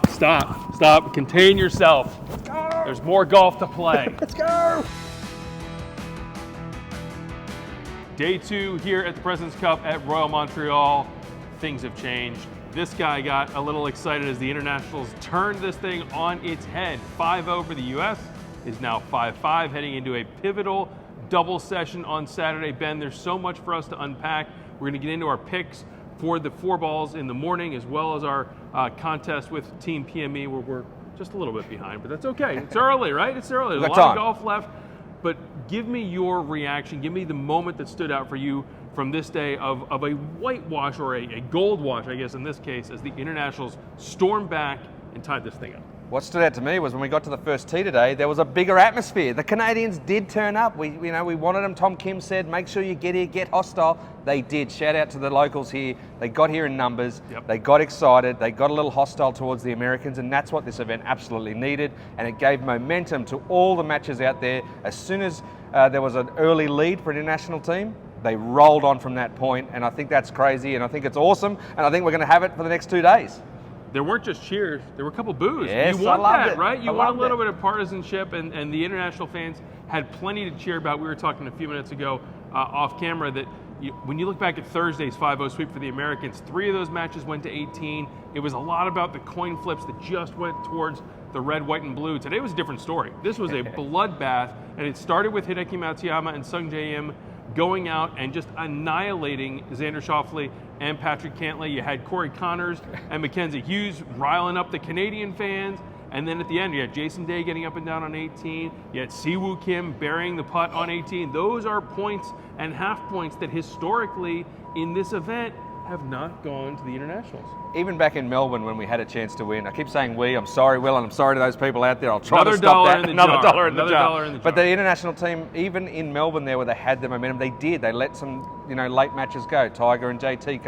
Stop. Contain yourself. Let's go. There's more golf to play. Let's go. Day 2 here at the President's Cup at Royal Montreal. Things have changed. This guy got a little excited as the internationals turned this thing on its head. 5-0 for the US is now 5-5, heading into a pivotal double session on Saturday. Ben, there's so much for us to unpack. We're going to get into our picks for the 4 balls in the morning, as well as our contest with Team PME, where we're just a little bit behind, but that's okay. It's early, right? It's early. There's a lot of golf left. But give me your reaction. Give me the moment that stood out for you from this day of a whitewash, or a gold wash, I guess in this case, as the internationals stormed back and tied this thing up. What stood out to me was when we got to the first tee today, there was a bigger atmosphere. The Canadians did turn up. We wanted them. Tom Kim said, make sure you get here, get hostile. They did. Shout out to the locals here. They got here in numbers. Yep. They got excited. They got a little hostile towards the Americans, and that's what this event absolutely needed. And it gave momentum to all the matches out there. As soon as there was an early lead for an international team, they rolled on from that point, and I think that's crazy, and I think it's awesome, and I think we're going to have it for the next 2 days. There weren't just cheers, there were a couple boos. Yes, you want that, it. right? You want a little bit of partisanship, and the international fans had plenty to cheer about. We were talking a few minutes ago off camera that when you look back at Thursday's 5-0 sweep for the Americans, 3 of those matches went to 18. It was a lot about the coin flips that just went towards the red, white, and blue. Today was a different story. This was a bloodbath, and it started with Hideki Matsuyama and Sung Jae-im going out and just annihilating Xander Schauffele and Patrick Cantlay. You had Corey Connors and Mackenzie Hughes riling up the Canadian fans. And then at the end, you had Jason Day getting up and down on 18. You had Siwoo Kim burying the putt on 18. Those are points and half points that historically in this event have not gone to the internationals. Even back in Melbourne when we had a chance to win, I keep saying we, I'm sorry, Will, and I'm sorry to those people out there. I'll try Another to stop that. Another dollar in the jar. But the international team, even in Melbourne there where they had the momentum, they did. They let some late matches go. Tiger and JT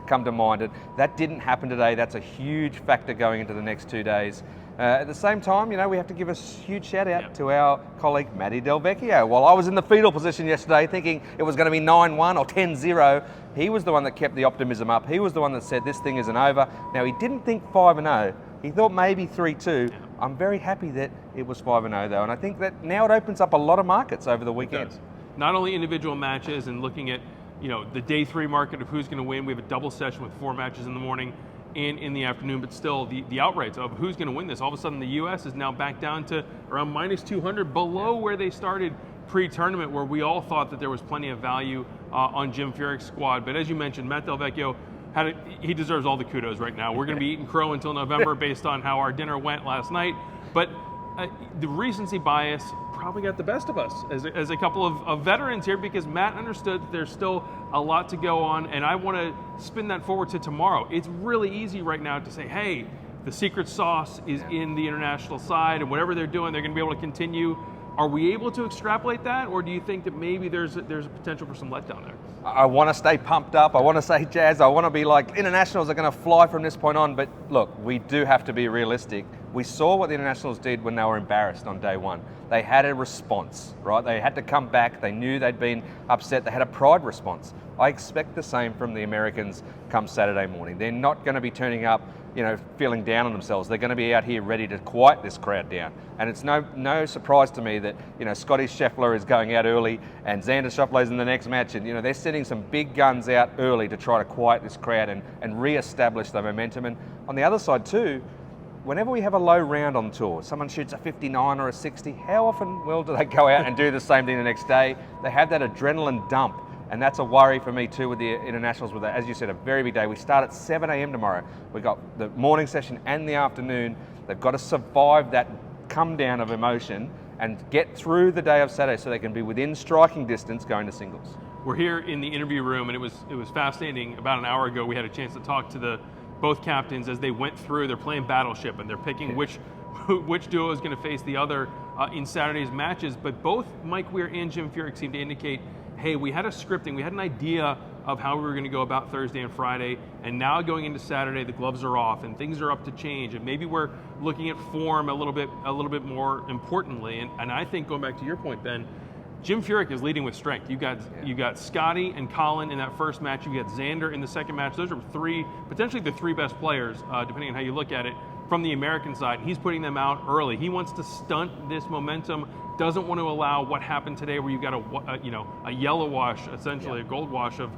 come to mind. And that didn't happen today. That's a huge factor going into the next 2 days. At the same time, we have to give a huge shout out to our colleague Matty Del Vecchio. While I was in the fetal position yesterday thinking it was going to be 9-1 or 10-0, he was the one that kept the optimism up. He was the one that said this thing isn't over. Now, he didn't think 5-0. He thought maybe 3-2. I'm very happy that it was 5-0 though, and I think that now it opens up a lot of markets over the weekend. Not only individual matches and looking at the day 3 market of who's going to win. We have a double session with 4 matches in the morning and in the afternoon, but still the outrights of who's going to win this. All of a sudden the US is now back down to around minus 200, below where they started pre-tournament, where we all thought that there was plenty of value on Jim Furyk's squad. But as you mentioned, Matt Del Vecchio, he deserves all the kudos right now. We're going to be eating crow until November based on how our dinner went last night. But the recency bias probably got the best of us as a couple of veterans here, because Matt understood that there's still a lot to go on, and I want to spin that forward to tomorrow. It's really easy right now to say, hey, the secret sauce is in the international side, and whatever they're doing, they're going to be able to continue. Are we able to extrapolate that, or do you think that maybe there's a potential for some letdown there? I want to stay pumped up. I want to say jazz. I want to be like, internationals are going to fly from this point on. But look, we do have to be realistic. We saw what the internationals did when they were embarrassed on day 1. They had a response, right? They had to come back. They knew they'd been upset. They had a pride response. I expect the same from the Americans come Saturday morning. They're not going to be turning up, feeling down on themselves. They're going to be out here ready to quiet this crowd down. And it's no surprise to me that, Scotty Scheffler is going out early and Xander Schauffele's in the next match. And, they're sending some big guns out early to try to quiet this crowd and re-establish the momentum. And on the other side too, whenever we have a low round on tour, someone shoots a 59 or a 60, how often, do they go out and do the same thing the next day? They have that adrenaline dump. And that's a worry for me too with the internationals, with, as you said, a very big day. We start at 7 a.m. tomorrow. We've got the morning session and the afternoon. They've got to survive that come down of emotion and get through the day of Saturday so they can be within striking distance going to singles. We're here in the interview room, and it was fascinating. About an hour ago, we had a chance to talk to both captains as they went through. They're playing Battleship, and they're picking which duo is going to face the other in Saturday's matches. But both Mike Weir and Jim Furyk seem to indicate, hey, we had a scripting, we had an idea of how we were going to go about Thursday and Friday, and now going into Saturday, the gloves are off and things are up to change, and maybe we're looking at form a little bit more importantly. And I think, going back to your point, Ben, Jim Furyk is leading with strength. You got Scotty and Colin in that first match. You got Xander in the second match. Those are potentially the three best players, depending on how you look at it, from the American side. He's putting them out early. He wants to stunt this momentum. Doesn't want to allow what happened today, where you got a yellow wash, essentially a gold wash of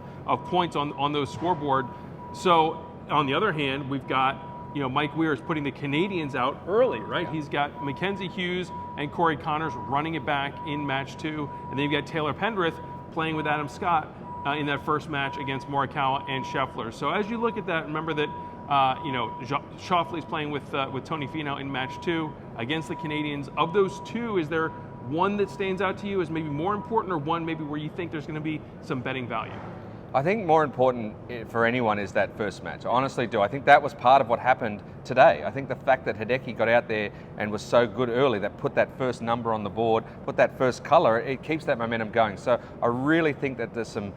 points on those scoreboard. So on the other hand, we've got Mike Weir is putting the Canadians out early, right? Yeah. He's got Mackenzie Hughes and Corey Connors running it back in match 2, and then you've got Taylor Pendrith playing with Adam Scott in that first match against Morikawa and Scheffler. So as you look at that, remember that Schauffele's playing with Tony Finau in match 2 against the Canadians. Of those two, is there one that stands out to you as maybe more important, or one maybe where you think there's going to be some betting value? I think more important for anyone is that first match. I honestly do. I think that was part of what happened today. I think the fact that Hideki got out there and was so good early, that put that first number on the board, put that first color, it keeps that momentum going. So I really think that there's some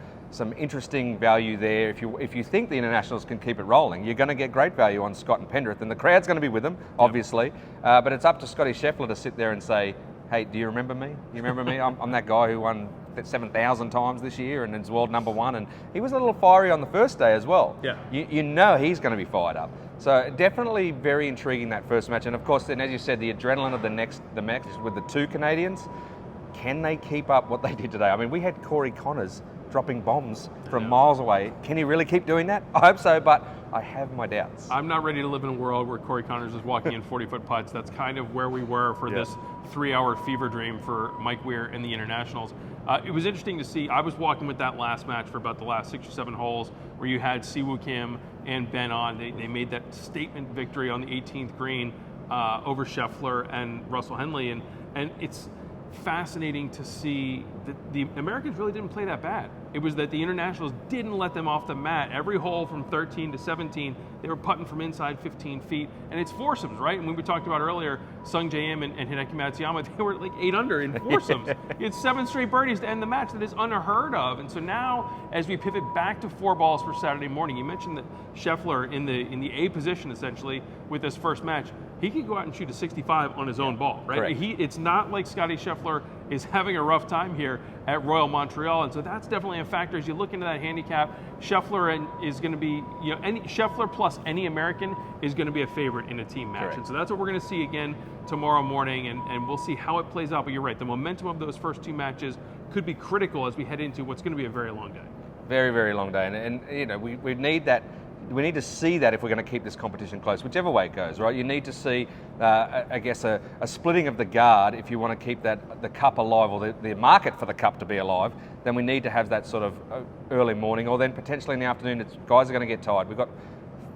interesting value there. If you think the internationals can keep it rolling, you're going to get great value on Scott and Pendrith, and the crowd's going to be with them, obviously. But it's up to Scotty Scheffler to sit there and say, hey, do you remember me? You remember me? I'm that guy who won 7,000 times this year and is world number 1. And he was a little fiery on the first day as well. Yeah. You know he's going to be fired up. So definitely very intriguing, that first match. And of course, then as you said, the adrenaline of the match with the two Canadians. Can they keep up what they did today? I mean, we had Corey Connors dropping bombs from miles away. Can he really keep doing that? I hope so, but I have my doubts. I'm not ready to live in a world where Corey Connors is walking in 40-foot putts. That's kind of where we were for this 3-hour fever dream for Mike Weir and the internationals. It was interesting to see. I was walking with that last match for about the last 6 or 7 holes, where you had Siwoo Kim and Ben on. They made that statement victory on the 18th green over Scheffler and Russell Henley, and it's fascinating to see that the Americans really didn't play that bad. It was that the internationals didn't let them off the mat. Every hole from 13 to 17, they were putting from inside 15 feet. And it's foursomes, right? And when we talked about earlier, Sung Jae Im and Hideki Matsuyama, they were like 8 under in foursomes. You had 7 straight birdies to end the match. That is unheard of. And so now, as we pivot back to 4 balls for Saturday morning, you mentioned that Scheffler in the A position, essentially, with this first match, he could go out and shoot a 65 on his own ball, right? It's not like Scotty Scheffler is having a rough time here at Royal Montreal, and so that's definitely a factor as you look into that handicap. Scheffler is going to be, any Scheffler plus any American is going to be a favorite in a team match, and so that's what we're going to see again tomorrow morning, and we'll see how it plays out. But you're right, the momentum of those first 2 matches could be critical as we head into what's going to be a very long day. Very, very long day, and we need that. We need to see that if we're going to keep this competition close, whichever way it goes, right? You need to see, I guess, a splitting of the guard if you want to keep the cup alive, or the market for the cup to be alive. Then we need to have that sort of early morning, or then potentially in the afternoon. Guys are going to get tired. We've got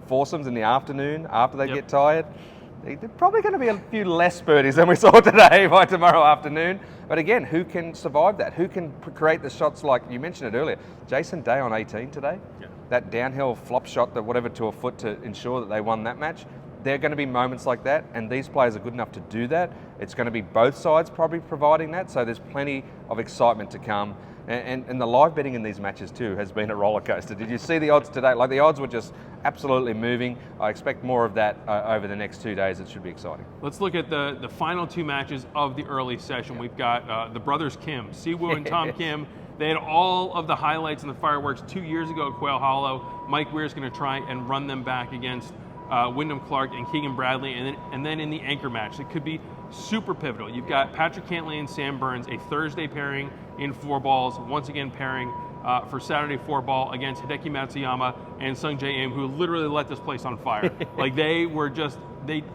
foursomes in the afternoon after they get tired. There's probably going to be a few less birdies than we saw today by tomorrow afternoon. But again, who can survive that? Who can create the shots like you mentioned it earlier? Jason Day on 18 today. Yeah. That downhill flop shot, to a foot to ensure that they won that match. There are going to be moments like that, and these players are good enough to do that. It's going to be both sides probably providing that, so there's plenty of excitement to come. And the live betting in these matches too has been a roller coaster. Did you see the odds today? Like, the odds were just absolutely moving. I expect more of that over the next 2 days. It should be exciting. Let's look at the final 2 matches of the early session. Yeah. We've got the brothers Kim, Siwoo and Tom Kim. They had all of the highlights and the fireworks 2 years ago at Quail Hollow. Mike Weir is going to try and run them back against Wyndham Clark and Keegan Bradley, and then in the anchor match, it could be super pivotal. You've got Patrick Cantlay and Sam Burns, a Thursday pairing in 4 balls, once again pairing for Saturday 4 ball against Hideki Matsuyama and Sung Jae Im, who literally let this place on fire. Like, they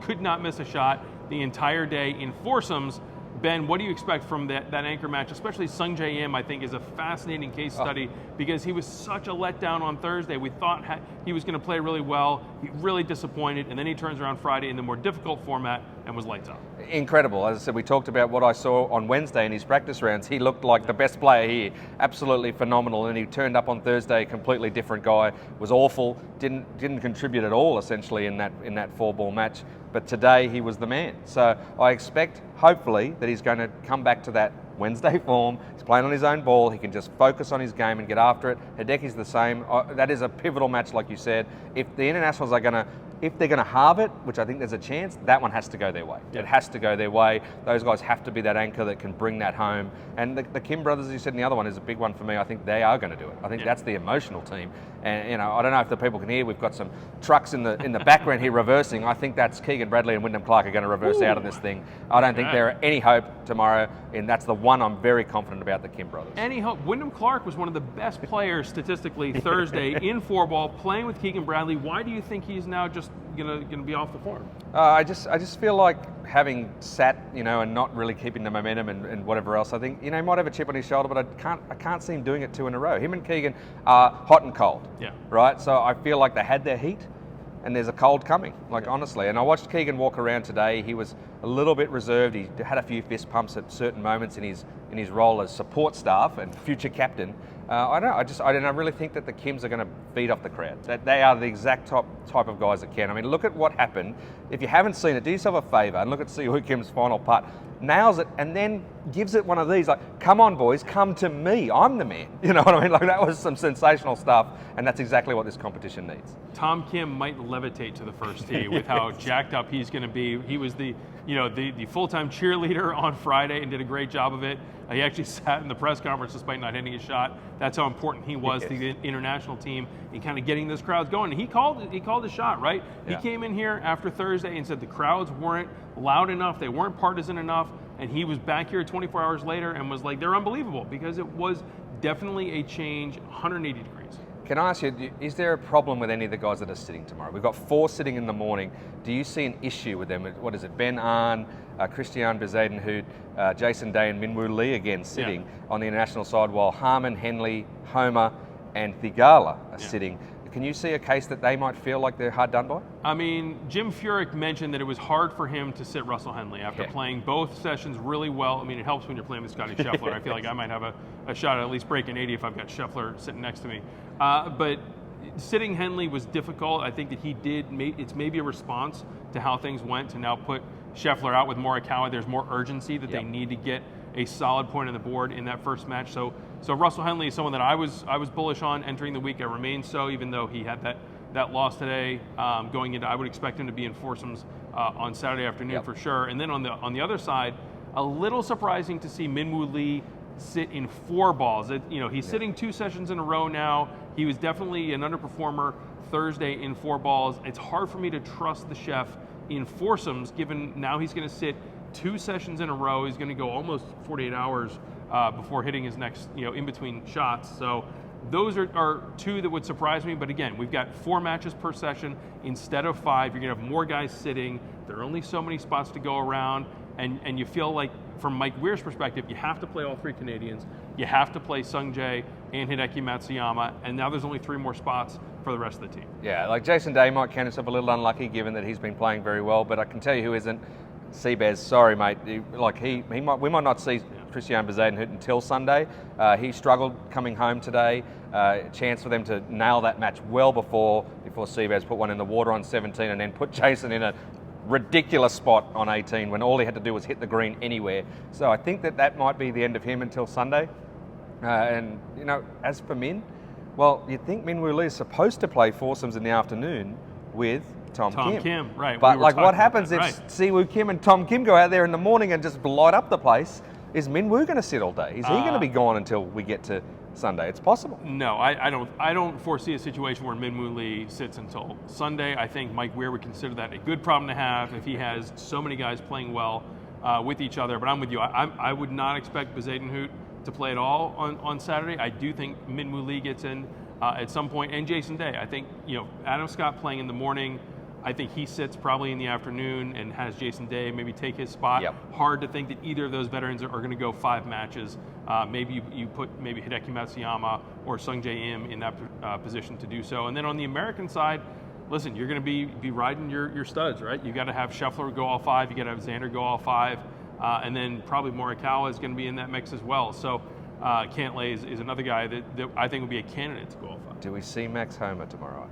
could not miss a shot the entire day in foursomes. Ben, what do you expect from that anchor match? Especially Sung Jae Im, I think, is a fascinating case study because he was such a letdown on Thursday. We thought he was going to play really well. He really disappointed, and then he turns around Friday in the more difficult format and was lights out. Incredible. As I said, we talked about what I saw on Wednesday in his practice rounds. He looked like the best player here. Absolutely phenomenal. And he turned up on Thursday, completely different guy. Was awful. Didn't contribute at all, essentially, in that 4-ball match. But today he was the man. So I expect, hopefully, that he's going to come back to that Wednesday form. He's playing on his own ball. He can just focus on his game and get after it. Hideki's the same. That is a pivotal match, like you said. If the internationals are going to If they're going to halve it, which I think there's a chance, that one has to go their way. Yeah. It has to go their way. Those guys have to be that anchor that can bring that home. And the Kim brothers, as you said, in the other one is a big one for me. I think they are going to do it. I think that's the emotional team. And I don't know if the people can hear. We've got some trucks in the background here reversing. I think that's Keegan Bradley and Wyndham Clark are going to reverse out of this thing. I don't think there are any hope tomorrow, and that's the one I'm very confident about, the Kim brothers. Any hope? Wyndham Clark was one of the best players statistically Thursday in 4-ball, playing with Keegan Bradley. Why do you think he's now just gonna be off the form? I just feel like having sat, and not really keeping the momentum and whatever else. I think, he might have a chip on his shoulder, but I can't see him doing it 2 in a row. Him and Keegan are hot and cold. Yeah. Right. So I feel like they had their heat, and there's a cold coming. Honestly. And I watched Keegan walk around today. He was a little bit reserved. He had a few fist pumps at certain moments in his role as support staff and future captain. I don't know. I really think that the Kims are going to feed off the crowd. That they are the exact type of guys that can. I mean, look at what happened. If you haven't seen it, do yourself a favour and look at Siwoo Kim's final putt. Nails it and then gives it one of these, like, come on, boys, come to me. I'm the man. You know what I mean? Like, that was some sensational stuff, and that's exactly what this competition needs. Tom Kim might levitate to the first tee with how jacked up he's going to be. He was the full-time cheerleader on Friday and did a great job of it. He actually sat in the press conference despite not hitting a shot. That's how important he was to the international team in kind of getting those crowds going. And he called the shot, right? Yeah. He came in here after Thursday and said the crowds weren't loud enough, they weren't partisan enough, and he was back here 24 hours later and was like, they're unbelievable, because it was definitely a change 180 degrees. Can I ask you, is there a problem with any of the guys that are sitting tomorrow? We've got 4 sitting in the morning. Do you see an issue with them? What is it? Ben Ahn, Christian Bezuidenhout, Jason Day and Minwoo Lee again sitting on the international side, while Harmon, Henley, Homer and Thigala are sitting. Can you see a case that they might feel like they're hard done by? I mean, Jim Furyk mentioned that it was hard for him to sit Russell Henley after playing both sessions really well. I mean, it helps when you're playing with Scotty Scheffler. I feel like I might have a shot at least breaking 80 if I've got Scheffler sitting next to me. But sitting Henley was difficult. I think that it's maybe a response to how things went to now put Scheffler out with Morikawa. There's more urgency that they need to get a solid point on the board in that first match. So Russell Henley is someone that I was bullish on entering the week. I remain so, even though he had that loss today. Going into, I would expect him to be in foursomes on Saturday afternoon for sure. And then on the other side, a little surprising to see Minwoo Lee sit in 4 balls. He's sitting 2 sessions in a row now. He was definitely an underperformer Thursday in 4 balls. It's hard for me to trust the chef in foursomes, given now he's going to sit 2 sessions in a row. He's going to go almost 48 hours before hitting his next, in between shots. So those are 2 that would surprise me. But again, we've got 4 matches per session instead of 5. You're going to have more guys sitting. There are only so many spots to go around. And you feel like, from Mike Weir's perspective, you have to play all 3 Canadians. You have to play Sung Jae and Hideki Matsuyama. And now there's only 3 more spots for the rest of the team. Yeah, like Jason Day might count himself a little unlucky given that he's been playing very well. But I can tell you who isn't. Seabez, sorry mate. We might not see Christian Bezuidenhout until Sunday. He struggled coming home today. Chance for them to nail that match well before Seabez put one in the water on 17 and then put Jason in a ridiculous spot on 18 when all he had to do was hit the green anywhere. So I think that might be the end of him until Sunday. And as for Min, well, you'd think Minwoo Lee is supposed to play foursomes in the afternoon with Tom Kim. Right. But what happens if Siwoo Kim and Tom Kim go out there in the morning and just light up the place? Is Minwoo going to sit all day? Is he going to be gone until we get to Sunday? It's possible. No, I don't foresee a situation where Minwoo Lee sits until Sunday. I think Mike Weir would consider that a good problem to have if he has so many guys playing well with each other. But I'm with you. I would not expect Bezuidenhout to play at all on Saturday. I do think Minwoo Lee gets in at some point, and Jason Day. I think Adam Scott playing in the morning. I think he sits probably in the afternoon and has Jason Day maybe take his spot. Hard to think that either of those veterans are going to go 5 matches. Maybe you put Hideki Matsuyama or Sung Jae Im in that position to do so. And then on the American side, listen, you're going to be riding your studs, right? You got to have Scheffler go all 5. You got to have Xander go all 5. And then probably Morikawa is going to be in that mix as well. So Cantlay is another guy that I think would be a candidate to go all 5. Do we see Max Homer tomorrow?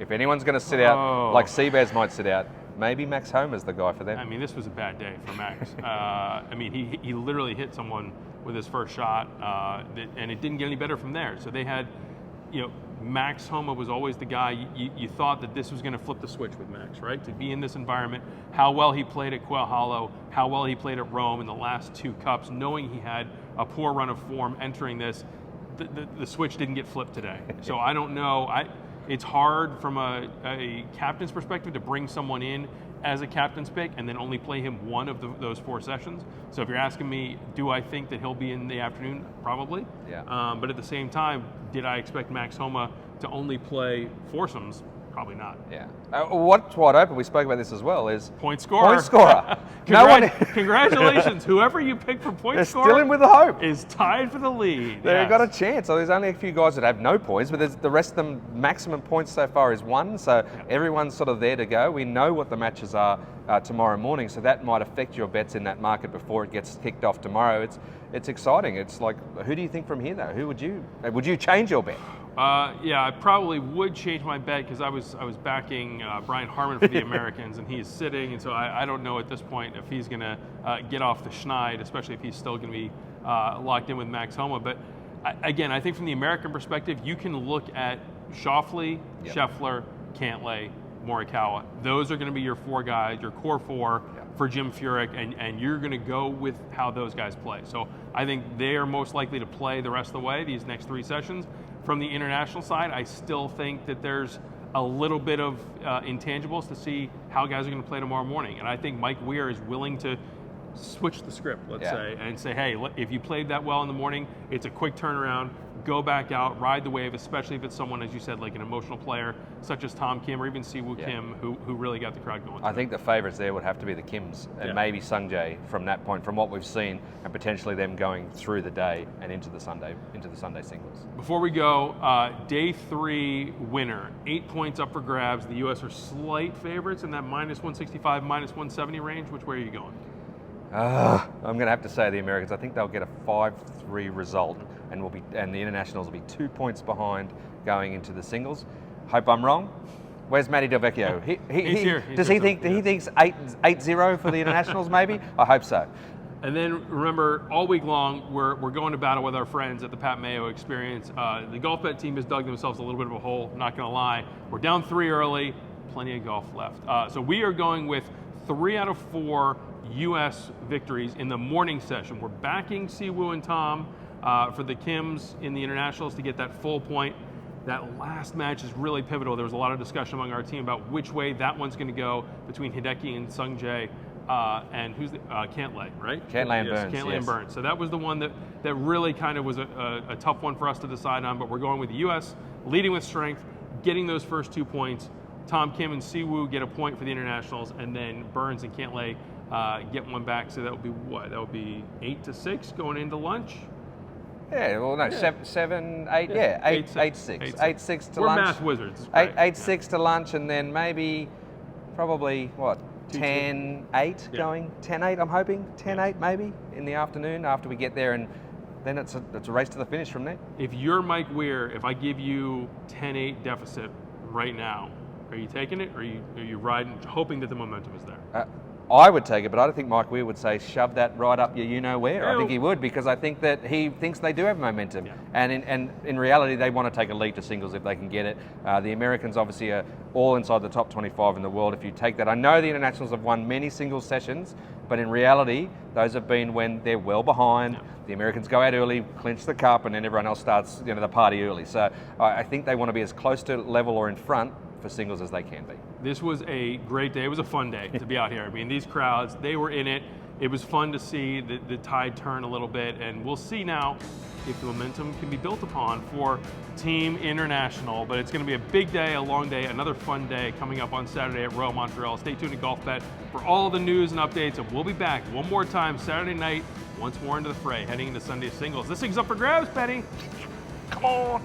If anyone's going to sit out, like Seabez might sit out, maybe Max Homer's the guy for them. I mean, this was a bad day for Max. I mean, he literally hit someone with his first shot, and it didn't get any better from there. So they had, Max Homa was always the guy. You thought that this was going to flip the switch with Max, right? To be in this environment, how well he played at Quail Hollow, how well he played at Rome in the last 2 cups, knowing he had a poor run of form entering this, the switch didn't get flipped today. So I don't know. It's hard from a captain's perspective to bring someone in as a captain's pick and then only play him one of those 4 sessions. So if you're asking me, do I think that he'll be in the afternoon? Probably. Yeah. But at the same time, did I expect Max Homa to only play foursomes? Probably not. Yeah. What's wide open, we spoke about this as well, is point scorer. Point scorer. Congratulations. Whoever you pick for point scorer still in with the hope. Is tied for the lead. They've got a chance. So there's only a few guys that have no points, but the rest of them, maximum points so far is 1. So everyone's sort of there to go. We know what the matches are tomorrow morning, so that might affect your bets in that market before it gets kicked off tomorrow. It's exciting. It's like, who do you think from here though? Who would you change your bet? Yeah, I probably would change my bet because I was backing Brian Harman for the Americans, and he's sitting, and so I don't know at this point if he's going to get off the schneid, especially if he's still going to be locked in with Max Homa. But again, I think from the American perspective, you can look at Schauffele, Scheffler, Cantlay, Morikawa. Those are going to be your 4 guys, your core 4 for Jim Furyk, and you're going to go with how those guys play. So I think they are most likely to play the rest of the way, these next 3 sessions. From the international side, I still think that there's a little bit of intangibles to see how guys are going to play tomorrow morning. And I think Mike Weir is willing to switch the script, let's say, and say, hey, if you played that well in the morning, it's a quick turnaround, go back out, ride the wave, especially if it's someone, as you said, like an emotional player, such as Tom Kim or even Siwoo Kim, who really got the crowd going. I think the favourites there would have to be the Kims and maybe Sungjae from that point, from what we've seen, and potentially them going through the day and into the Sunday singles. Before we go, day 3 winner, 8 points up for grabs. The U.S. are slight favourites in that -165, -170 range. Which way are you going? I'm going to have to say the Americans. I think they'll get a 5-3 result, and the internationals will be 2 points behind going into the singles. Hope I'm wrong. Where's Matty Del Vecchio? He's here. Does he think he thinks 8-0 for the internationals? Maybe. I hope so. And then remember, all week long, we're going to battle with our friends at the Pat Mayo Experience. The Golfbet team has dug themselves a little bit of a hole. Not going to lie. We're down 3 early. Plenty of golf left. So we are going with 3 out of 4 U.S. victories in the morning session. We're backing Siwoo and Tom for the Kims in the internationals to get that full point. That last match is really pivotal. There was a lot of discussion among our team about which way that one's going to go between Hideki and Sungjae and who's the Cantlay, right? Cantlay and Burns. Cantlay and Burns. So that was the one that really kind of was a tough one for us to decide on, but we're going with the U.S., leading with strength, getting those first 2 points. Tom Kim and Siwoo get a point for the internationals, and then Burns and Cantlay get one back. So that would be what? That would be 8-6 going into lunch. Yeah, well, no, 7, 8, 8-6. 8-6 to We're lunch. We're math wizards. 8-6 to lunch, and then maybe, probably, what, 10-8 going? 10-8, I'm hoping. 10-8 maybe in the afternoon after we get there, and then it's a race to the finish from there. If you're Mike Weir, if I give you 10-8 deficit right now, are you taking it, or are you riding, hoping that the momentum is there? I would take it, but I don't think Mike Weir would say shove that right up your you-know-where. I think he would, because I think that he thinks they do have momentum. Yeah. And in reality, they want to take a lead to singles if they can get it. The Americans obviously are all inside the top 25 in the world if you take that. I know the internationals have won many singles sessions, but in reality, those have been when they're well behind. Yeah. The Americans go out early, clinch the cup, and then everyone else starts the party early. So I think they want to be as close to level or in front for singles as they can be. This was a great day. It was a fun day to be out here. I mean, these crowds, they were in it. It was fun to see the tide turn a little bit, and we'll see now if the momentum can be built upon for Team International. But it's going to be a big day, a long day, another fun day coming up on Saturday at Royal Montreal. Stay tuned to Golfbet for all the news and updates, and we'll be back one more time Saturday night, once more into the fray, heading into Sunday singles. This thing's up for grabs, Betty. Come on.